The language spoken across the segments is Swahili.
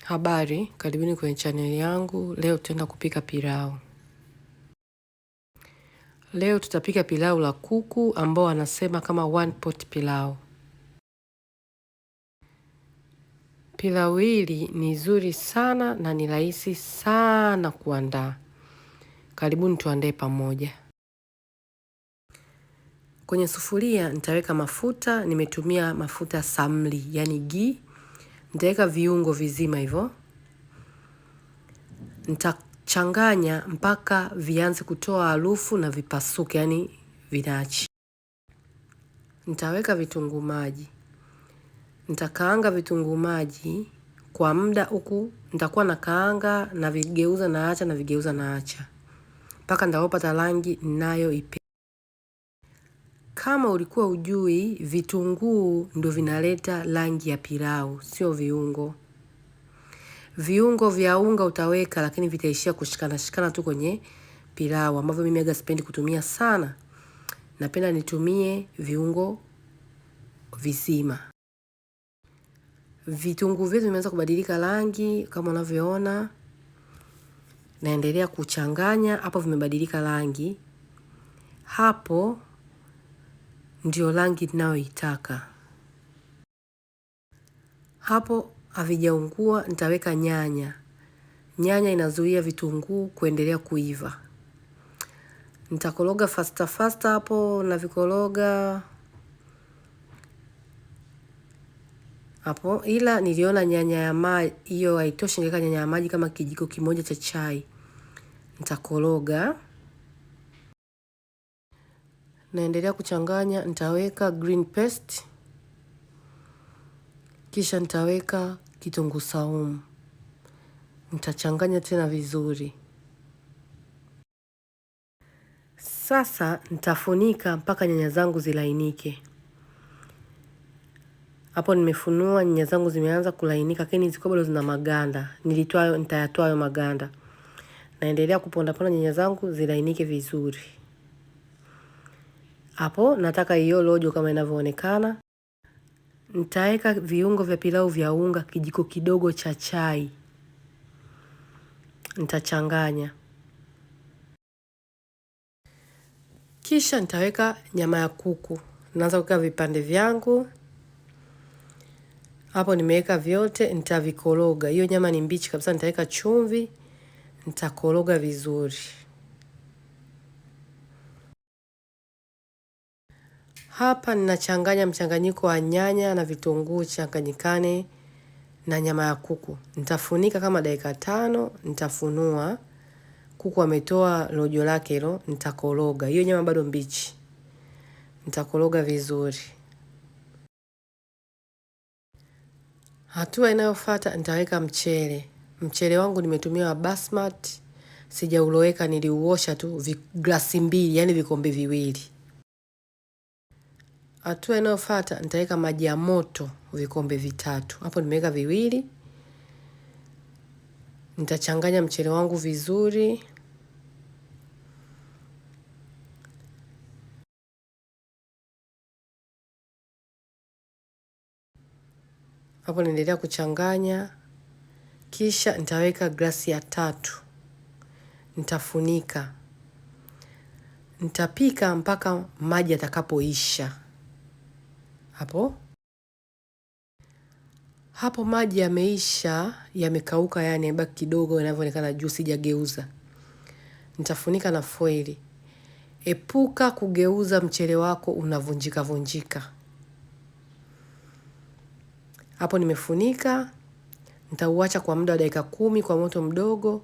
Habari, karibuni kwenye channel yangu. Leo tutaenda kupika pilau. Leo tutapika pilau la kuku ambao wanasema kama one pot pilau. Pilau hili ni zuri sana na ni rahisi sana kuandaa. Karibuni tuandae pamoja. Kwenye sufuria nitaweka mafuta, nimetumia mafuta samli, yani ghee. Nitaweka viungo vizima hivyo. Nitachanganya mpaka vianze kutoa harufu na vipasuke, yani vinaachi. Nitaweka vitunguu maji. Nitakaanga vitunguu maji kwa muda huku nitakuwa nakaanga na vigeuza naacha na vigeuza naacha mpaka nitapata rangi ninayoipenda. Kama ulikuwa hujui, vitunguu ndio vinaleta rangi ya pilau, sio viungo. Viungo vya unga utaweka lakini vitaishia kushikana tu kwenye pilau, ambavyo mimi aga sipendi kutumia sana. Napenda nitumie viungo vizima. Vitunguu vyetu vimeanza kubadilika rangi kama unavyoona. Naendelea kuchanganya, hapo vimebadilika rangi. Hapo ndio rangi ninayoitaka. Hapo havijaungua, nitaweka nyanya. Nyanya inazuia vitunguu kuendelea kuiva. Nitakoroga fasta hapo na vikoroga. Hapo ila niliona nyanya ya maji hiyo haitoshi, ningeweka nyanya ya maji kama kijiko kimoja cha chai. Nitakoroga. Naendelea kuchanganya, nitaweka green paste. Kisha nitaweka kitunguu saumu. Nitachanganya tena vizuri. Sasa nitafunika mpaka nyanya zangu zilainike. Hapo nimefunua, nyanya zangu zimeanza kulainika, lakini ziko bado zina maganda. Nitayatoa hayo maganda. Naendelea kuponda nyanya zangu zilainike vizuri. Hapo nataka hiyo rojo kama inavyoonekana. Nitaweka viungo vya pilau vya unga kijiko kidogo cha chai. Nitachanganya. Kisha nitaweka nyama ya kuku. Naanza kuweka vipande vyangu. Hapo nimeweka vyote, nitavikoroga. Hiyo nyama ni mbichi kabisa, nitaweka chumvi, nitakoroga vizuri. Hapa ninachanganya mchanganyiko wa nyanya na vitunguu changanyikane na nyama ya kuku. Nitafunika kama dakika 5, nitafunua. Kuku ametoa rojo lake hilo, nitakoroga. Hiyo nyama bado mbichi. Nitakoroga vizuri. Hatua inayofuata nitaweka mchele. Mchele wangu nimetumia wa basmati. Sijauloweka, niliuosha tu glasi 2, yani vikombe 2. Hatua inayofuata nitaweka maji ya moto vikombe 3. Hapo nimeweka 2. Nitachanganya mchele wangu vizuri. Hapo naendelea kuchanganya. Kisha nitaweka glasi ya 3. Nitafunika. Nitapika mpaka maji yatakapoisha. Hapo maji yameisha, yamekauka, yani yamebaki kidogo inavyoonekana juu, sijageuza. Nitafunika na foili. Epuka kugeuza mchele wako unavunjika. Hapo nimefunika. Nitauacha kwa muda wa dakika 10 kwa moto mdogo.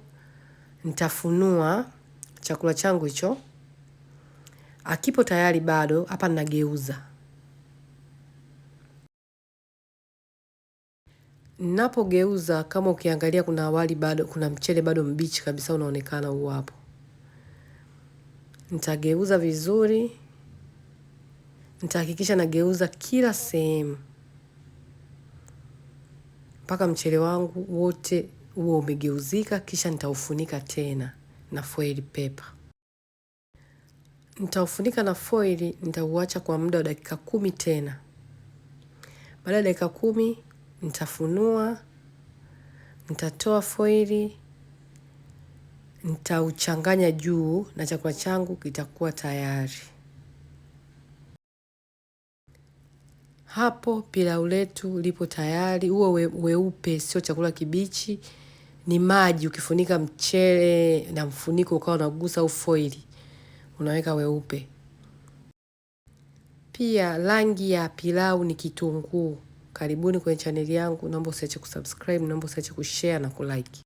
Nitafunua chakula changu hicho. Akipo tayari bado, hapa ninageuza. Ninapogeuza, kama ukiangalia kuna wali bado, kuna mchele bado mbichi kabisa unaonekana huo hapo. Nitageuza vizuri. Nitahakikisha nageuza kila sehemu mpaka mchele wangu wote huo umegeuzika. Kisha nitaufunika tena na foil paper. Nitaufunika na foil, nitauacha kwa muda wa dakika 10 tena. Baada ya dakika 10 nitafunua. Nitatoa foili, nitauchanganya juu na chakula changu kitakuwa tayari. Hapo pilau letu lipo tayari. Huo weupe sio chakula kibichi, ni maji. Ukifunika mchele na mfuniko ukawa unagusa au foili, unaweka weupe. Pia rangi ya pilau ni kitunguu. Karibuni kwenye chaneli yangu. Naomba usiache kusubscribe, naomba usiache kushare na kulike.